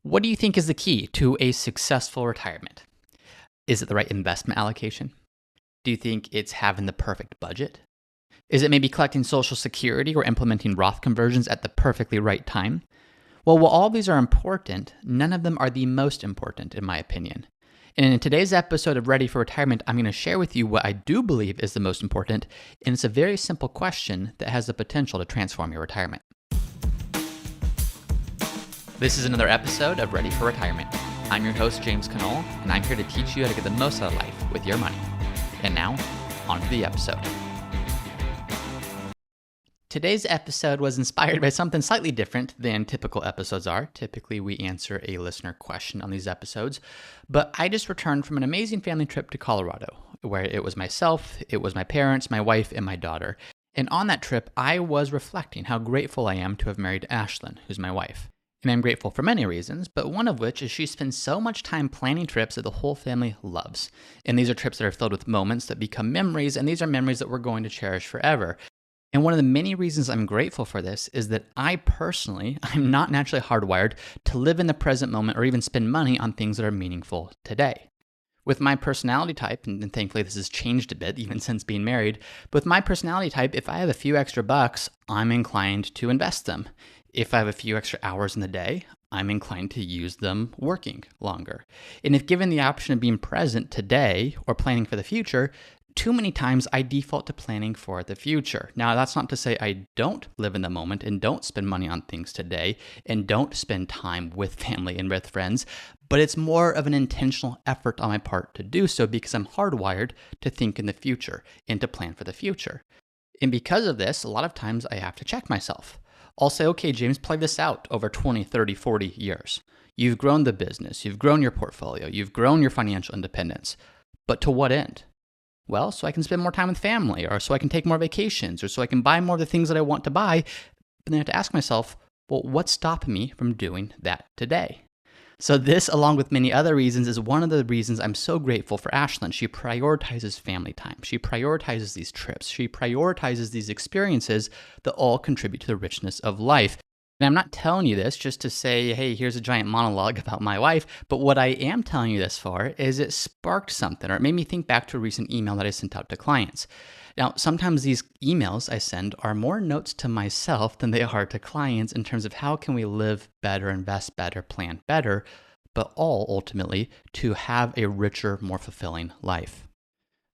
What do you think is the key to a successful retirement? Is it the right investment allocation? Do you think it's having the perfect budget? Is it maybe collecting Social Security or implementing Roth conversions at the perfectly right time? Well, while all these are important, none of them are the most important, in my opinion. And in today's episode of Ready for Retirement, I'm going to share with you what I do believe is the most important, and it's a very simple question that has the potential to transform your retirement. This is another episode of Ready for Retirement. I'm your host, James Cannell, and I'm here to teach you how to get the most out of life with your money. And now, on to the episode. Today's episode was inspired by something slightly different than typical episodes are. Typically, we answer a listener question on these episodes, but I just returned from an amazing family trip to Colorado, where it was myself, it was my parents, my wife, and my daughter. And on that trip, I was reflecting how grateful I am to have married Ashlyn, who's my wife. And I'm grateful for many reasons, but one of which is she spends so much time planning trips that the whole family loves. And these are trips that are filled with moments that become memories, and these are memories that we're going to cherish forever. And one of the many reasons I'm grateful for this is that I'm not naturally hardwired to live in the present moment or even spend money on things that are meaningful today. With my personality type, and thankfully this has changed a bit even since being married, but with my personality type, if I have a few extra bucks, I'm inclined to invest them. If I have a few extra hours in the day, I'm inclined to use them working longer. And if given the option of being present today or planning for the future, too many times I default to planning for the future. Now, that's not to say I don't live in the moment and don't spend money on things today and don't spend time with family and with friends, but it's more of an intentional effort on my part to do so because I'm hardwired to think in the future and to plan for the future. And because of this, a lot of times I have to check myself. I'll say, okay, James, play this out over 20, 30, 40 years. You've grown the business, you've grown your portfolio, you've grown your financial independence. But to what end? Well, so I can spend more time with family, or so I can take more vacations, or so I can buy more of the things that I want to buy. But then I have to ask myself, well, what's stopping me from doing that today? So this, along with many other reasons, is one of the reasons I'm so grateful for Ashlyn. She prioritizes family time. She prioritizes these trips. She prioritizes these experiences that all contribute to the richness of life. And I'm not telling you this just to say, hey, here's a giant monologue about my wife, but what I am telling you this for is it sparked something, or it made me think back to a recent email that I sent out to clients. Now, sometimes these emails I send are more notes to myself than they are to clients in terms of how can we live better, invest better, plan better, but all ultimately to have a richer, more fulfilling life.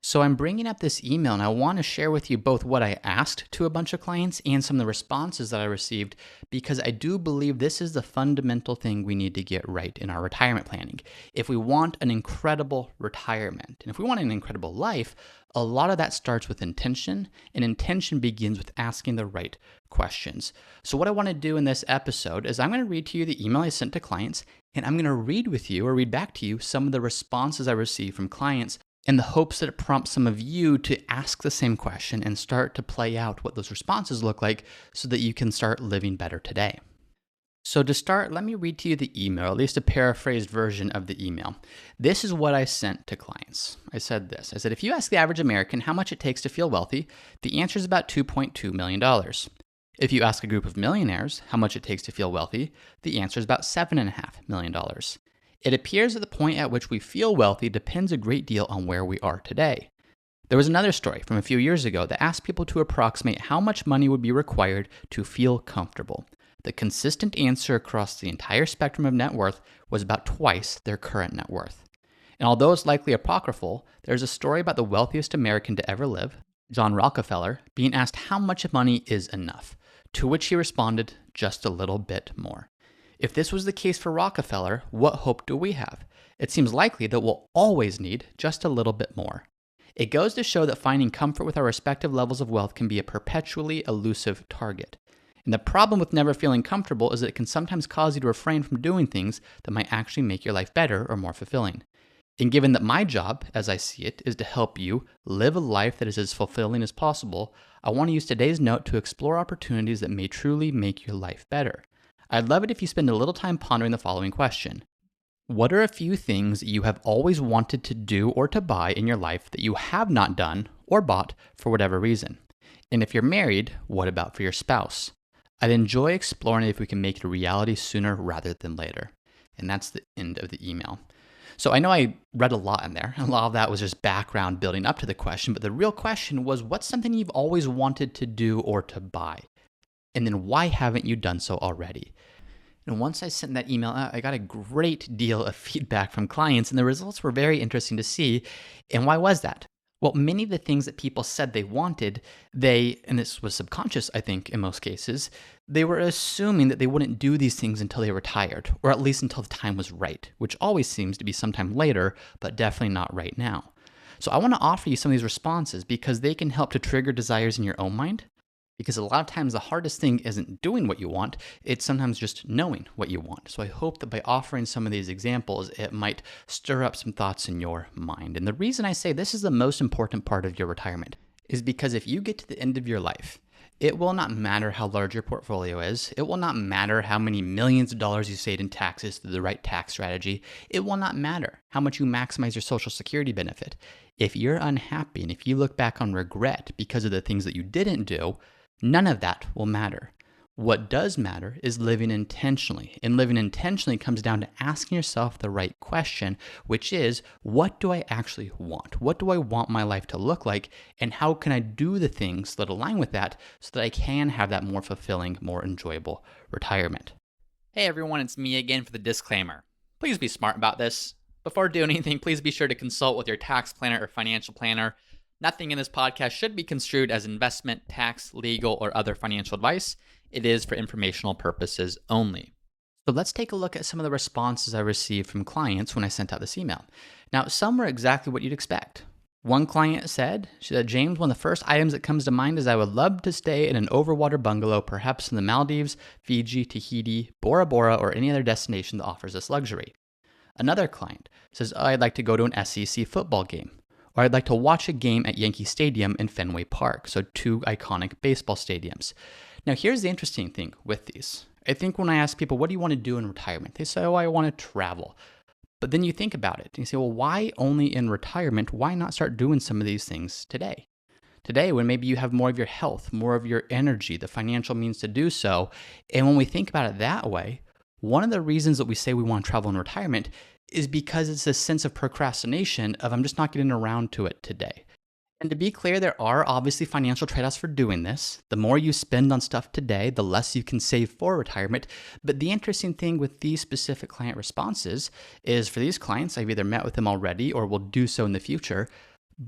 So I'm bringing up this email and I want to share with you both what I asked to a bunch of clients and some of the responses that I received, because I do believe this is the fundamental thing we need to get right in our retirement planning. If we want an incredible retirement, and if we want an incredible life, a lot of that starts with intention, and intention begins with asking the right questions. So what I want to do in this episode is I'm going to read to you the email I sent to clients, and I'm going to read back to you some of the responses I received from clients in the hopes that it prompts some of you to ask the same question and start to play out what those responses look like so that you can start living better today. So to start, let me read to you the email, at least a paraphrased version of the email. This is what I sent to clients. I said this. I said, if you ask the average American how much it takes to feel wealthy, the answer is about $2.2 million. If you ask a group of millionaires how much it takes to feel wealthy, the answer is about $7.5 million. It appears that the point at which we feel wealthy depends a great deal on where we are today. There was another story from a few years ago that asked people to approximate how much money would be required to feel comfortable. The consistent answer across the entire spectrum of net worth was about twice their current net worth. And although it's likely apocryphal, there's a story about the wealthiest American to ever live, John Rockefeller, being asked how much money is enough, to which he responded, just a little bit more. If this was the case for Rockefeller, what hope do we have? It seems likely that we'll always need just a little bit more. It goes to show that finding comfort with our respective levels of wealth can be a perpetually elusive target. And the problem with never feeling comfortable is that it can sometimes cause you to refrain from doing things that might actually make your life better or more fulfilling. And given that my job, as I see it, is to help you live a life that is as fulfilling as possible, I want to use today's note to explore opportunities that may truly make your life better. I'd love it if you spend a little time pondering the following question. What are a few things you have always wanted to do or to buy in your life that you have not done or bought for whatever reason? And if you're married, what about for your spouse? I'd enjoy exploring if we can make it a reality sooner rather than later. And that's the end of the email. So I know I read a lot in there, and a lot of that was just background building up to the question, but the real question was, what's something you've always wanted to do or to buy? And then why haven't you done so already? And once I sent that email out, I got a great deal of feedback from clients, and the results were very interesting to see. And why was that? Well, many of the things that people said they wanted, and this was subconscious, I think, in most cases, they were assuming that they wouldn't do these things until they retired, or at least until the time was right, which always seems to be sometime later, but definitely not right now. So I want to offer you some of these responses because they can help to trigger desires in your own mind. Because a lot of times the hardest thing isn't doing what you want, it's sometimes just knowing what you want. So I hope that by offering some of these examples, it might stir up some thoughts in your mind. And the reason I say this is the most important part of your retirement is because if you get to the end of your life, it will not matter how large your portfolio is. It will not matter how many millions of dollars you saved in taxes through the right tax strategy. It will not matter how much you maximize your Social Security benefit. If you're unhappy and if you look back on regret because of the things that you didn't do, none of that will matter. What does matter is living intentionally. And living intentionally comes down to asking yourself the right question, which is, what do I actually want? What do I want my life to look like? And how can I do the things that align with that so that I can have that more fulfilling, more enjoyable retirement? Hey everyone, it's me again for the disclaimer. Please be smart about this. Before doing anything, please be sure to consult with your tax planner or financial planner. Nothing in this podcast should be construed as investment, tax, legal, or other financial advice. It is for informational purposes only. So let's take a look at some of the responses I received from clients when I sent out this email. Now, some were exactly what you'd expect. One client said, James, one of the first items that comes to mind is I would love to stay in an overwater bungalow, perhaps in the Maldives, Fiji, Tahiti, Bora Bora, or any other destination that offers this luxury. Another client says, I'd like to go to an SEC football game. Or I'd like to watch a game at Yankee Stadium in Fenway Park, so two iconic baseball stadiums. Now, here's the interesting thing with these. I think when I ask people, what do you want to do in retirement? They say, I want to travel. But then you think about it and you say, well, why only in retirement? Why not start doing some of these things today? Today, when maybe you have more of your health, more of your energy, the financial means to do so. And when we think about it that way, one of the reasons that we say we want to travel in retirement is because it's a sense of procrastination of I'm just not getting around to it today. And to be clear, there are obviously financial trade-offs for doing this. The more you spend on stuff today, the less you can save for retirement. But the interesting thing with these specific client responses is for these clients, I've either met with them already or will do so in the future.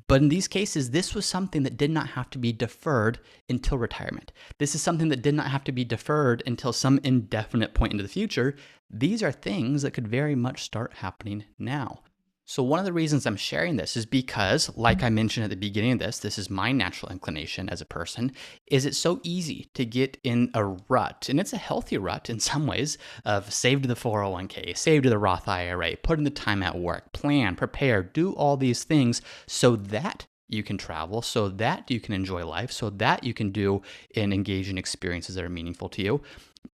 But in these cases, this was something that did not have to be deferred until retirement. This is something that did not have to be deferred until some indefinite point into the future. These are things that could very much start happening now. So one of the reasons I'm sharing this is because, like I mentioned at the beginning of this is my natural inclination as a person, is it's so easy to get in a rut, and it's a healthy rut in some ways, of save to the 401k, save to the Roth IRA, put in the time at work, plan, prepare, do all these things so that you can travel, so that you can enjoy life, so that you can do and engage in experiences that are meaningful to you.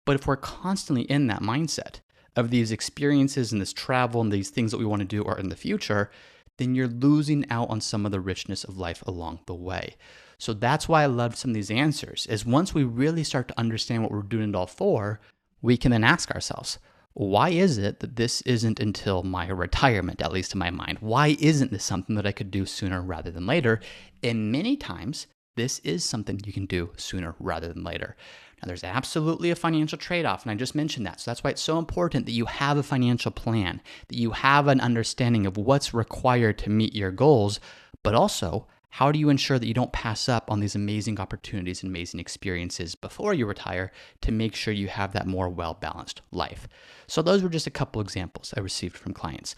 But if we're constantly in that mindset of these experiences and this travel and these things that we want to do are in the future, then you're losing out on some of the richness of life along the way. So that's why I loved some of these answers, is once we really start to understand what we're doing it all for, we can then ask ourselves, why is it that this isn't until my retirement, at least in my mind? Why isn't this something that I could do sooner rather than later? And many times, this is something you can do sooner rather than later. Now, there's absolutely a financial trade-off, and I just mentioned that. So that's why it's so important that you have a financial plan, that you have an understanding of what's required to meet your goals, but also how do you ensure that you don't pass up on these amazing opportunities and amazing experiences before you retire to make sure you have that more well-balanced life. So those were just a couple examples I received from clients.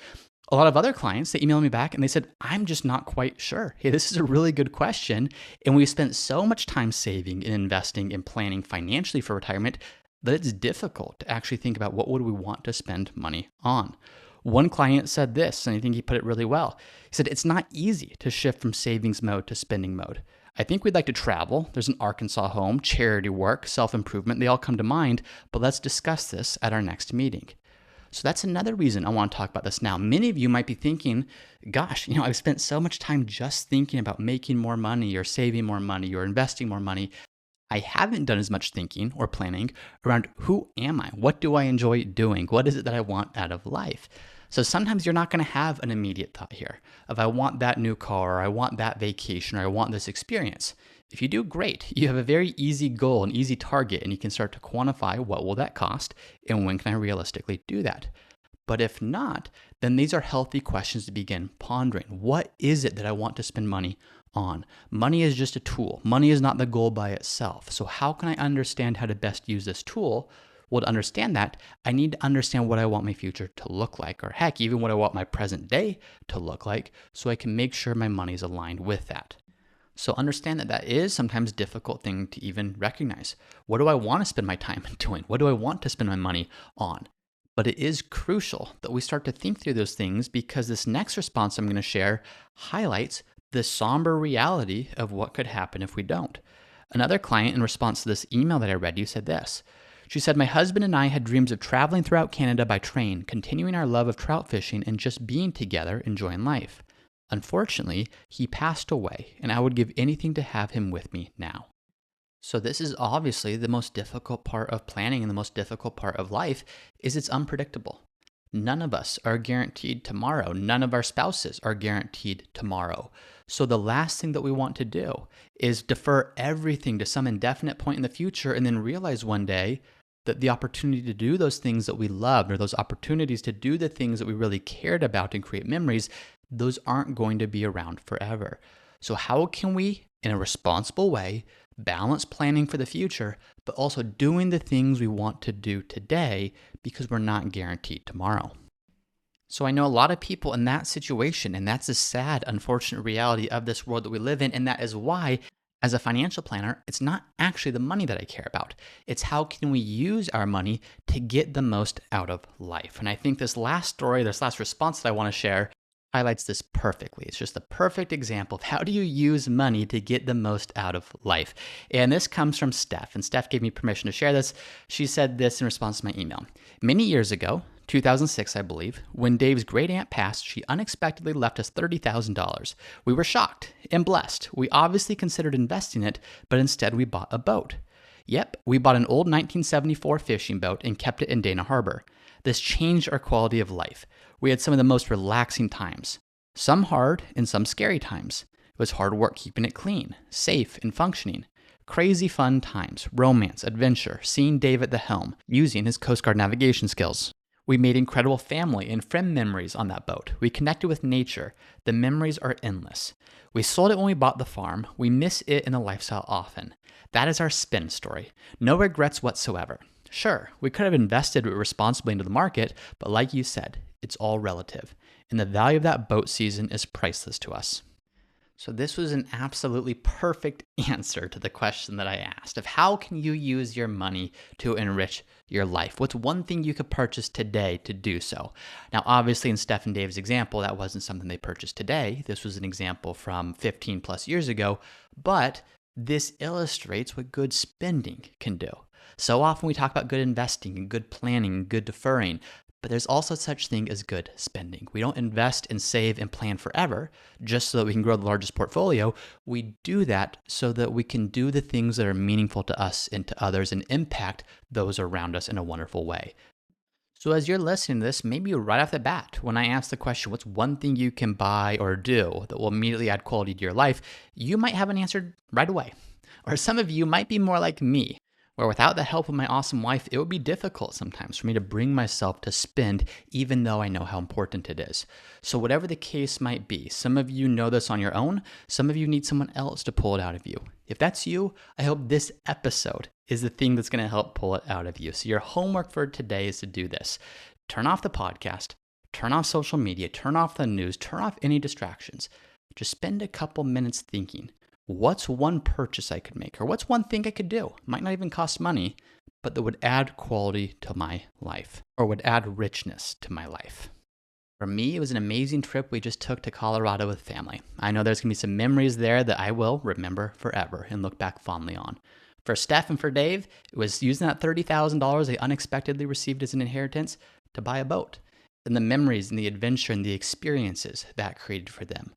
A lot of other clients, they emailed me back and they said, I'm just not quite sure. Hey, this is a really good question. And we've spent so much time saving and investing and planning financially for retirement that it's difficult to actually think about what would we want to spend money on. One client said this, and I think he put it really well. He said, it's not easy to shift from savings mode to spending mode. I think we'd like to travel. There's an Arkansas home, charity work, self-improvement. They all come to mind, but let's discuss this at our next meeting. So that's another reason I want to talk about this now. Many of you might be thinking, gosh, I've spent so much time just thinking about making more money or saving more money or investing more money. I haven't done as much thinking or planning around who am I? What do I enjoy doing? What is it that I want out of life? So sometimes you're not going to have an immediate thought here of I want that new car, or I want that vacation, or I want this experience. If you do, great. You have a very easy goal, an easy target, and you can start to quantify what will that cost and when can I realistically do that. But if not, then these are healthy questions to begin pondering. What is it that I want to spend money on? Money is just a tool. Money is not the goal by itself. So how can I understand how to best use this tool? Well, to understand that, I need to understand what I want my future to look like, or heck, even what I want my present day to look like, so I can make sure my money is aligned with that. So understand that that is sometimes a difficult thing to even recognize. What do I want to spend my time doing? What do I want to spend my money on? But it is crucial that we start to think through those things, because this next response I'm going to share highlights the somber reality of what could happen if we don't. Another client, in response to this email that I read you, said this. She said, "My husband and I had dreams of traveling throughout Canada by train, continuing our love of trout fishing and just being together, enjoying life. Unfortunately, he passed away, and I would give anything to have him with me now." So this is obviously the most difficult part of planning, and the most difficult part of life is it's unpredictable. None of us are guaranteed tomorrow. None of our spouses are guaranteed tomorrow. So the last thing that we want to do is defer everything to some indefinite point in the future and then realize one day that the opportunity to do those things that we loved, or those opportunities to do the things that we really cared about and create memories, those aren't going to be around forever. So how can we, in a responsible way, balance planning for the future, but also doing the things we want to do today, because we're not guaranteed tomorrow? So I know a lot of people in that situation, and that's a sad, unfortunate reality of this world that we live in, and that is why, as a financial planner, it's not actually the money that I care about. It's how can we use our money to get the most out of life. And I think this last story, this last response that I want to share highlights this perfectly. It's just the perfect example of how do you use money to get the most out of life. And this comes from Steph, and Steph gave me permission to share this. She said this in response to my email. "Many years ago, 2006, I believe, when Dave's great aunt passed, she unexpectedly left us $30,000. We were shocked and blessed. We obviously considered investing it, but instead we bought a boat. Yep, we bought an old 1974 fishing boat and kept it in Dana Harbor. This changed our quality of life. We had some of the most relaxing times, some hard and some scary times. It was hard work keeping it clean, safe, and functioning. Crazy fun times, romance, adventure, seeing Dave at the helm, using his Coast Guard navigation skills. We made incredible family and friend memories on that boat. We connected with nature. The memories are endless. We sold it when we bought the farm. We miss it in the lifestyle often. That is our spin story. No regrets whatsoever. Sure, we could have invested responsibly into the market, but like you said, it's all relative. And the value of that boat season is priceless to us." So this was an absolutely perfect answer to the question that I asked of how can you use your money to enrich your life? What's one thing you could purchase today to do so? Now, obviously in Steph and Dave's example, that wasn't something they purchased today. This was an example from 15 plus years ago, but this illustrates what good spending can do. So often we talk about good investing and good planning and good deferring, but there's also such thing as good spending. We don't invest and save and plan forever just so that we can grow the largest portfolio. We do that so that we can do the things that are meaningful to us and to others and impact those around us in a wonderful way. So as you're listening to this, maybe right off the bat, when I ask the question, what's one thing you can buy or do that will immediately add quality to your life, you might have an answer right away. Or some of you might be more like me, where without the help of my awesome wife, it would be difficult sometimes for me to bring myself to spend, even though I know how important it is. So whatever the case might be, some of you know this on your own, some of you need someone else to pull it out of you. If that's you, I hope this episode is the thing that's going to help pull it out of you. So your homework for today is to do this. Turn off the podcast, turn off social media, turn off the news, turn off any distractions. Just spend a couple minutes thinking, what's one purchase I could make? Or what's one thing I could do? Might not even cost money, but that would add quality to my life or would add richness to my life. For me, it was an amazing trip we just took to Colorado with family. I know there's going to be some memories there that I will remember forever and look back fondly on. For Steph and for Dave, it was using that $30,000 they unexpectedly received as an inheritance to buy a boat, and the memories and the adventure and the experiences that created for them.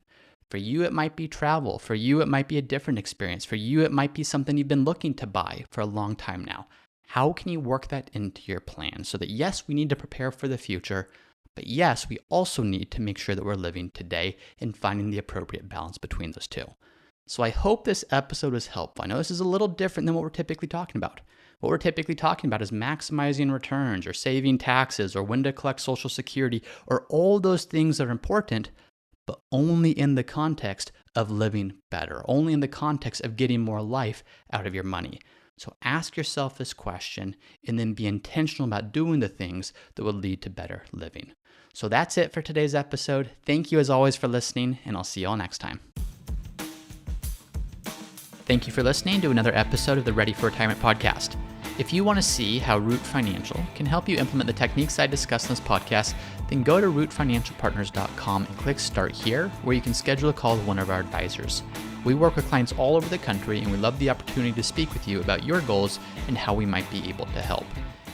For you, it might be travel. For you, it might be a different experience. For you, it might be something you've been looking to buy for a long time now. How can you work that into your plan so that, yes, we need to prepare for the future, but yes, we also need to make sure that we're living today and finding the appropriate balance between those two. So I hope this episode was helpful. I know this is a little different than what we're typically talking about. What we're typically talking about is maximizing returns or saving taxes or when to collect Social Security or all those things that are important, but only in the context of living better, only in the context of getting more life out of your money. So ask yourself this question and then be intentional about doing the things that will lead to better living. So that's it for today's episode. Thank you as always for listening, and I'll see you all next time. Thank you for listening to another episode of the Ready for Retirement podcast. If you want to see how Root Financial can help you implement the techniques I discussed in this podcast, then go to rootfinancialpartners.com and click Start Here, where you can schedule a call with one of our advisors. We work with clients all over the country, and we love the opportunity to speak with you about your goals and how we might be able to help.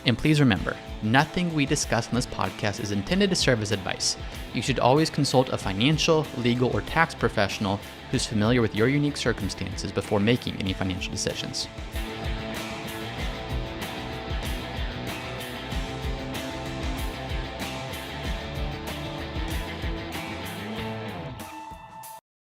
And please remember, nothing we discuss in this podcast is intended to serve as advice. You should always consult a financial, legal, or tax professional who's familiar with your unique circumstances before making any financial decisions.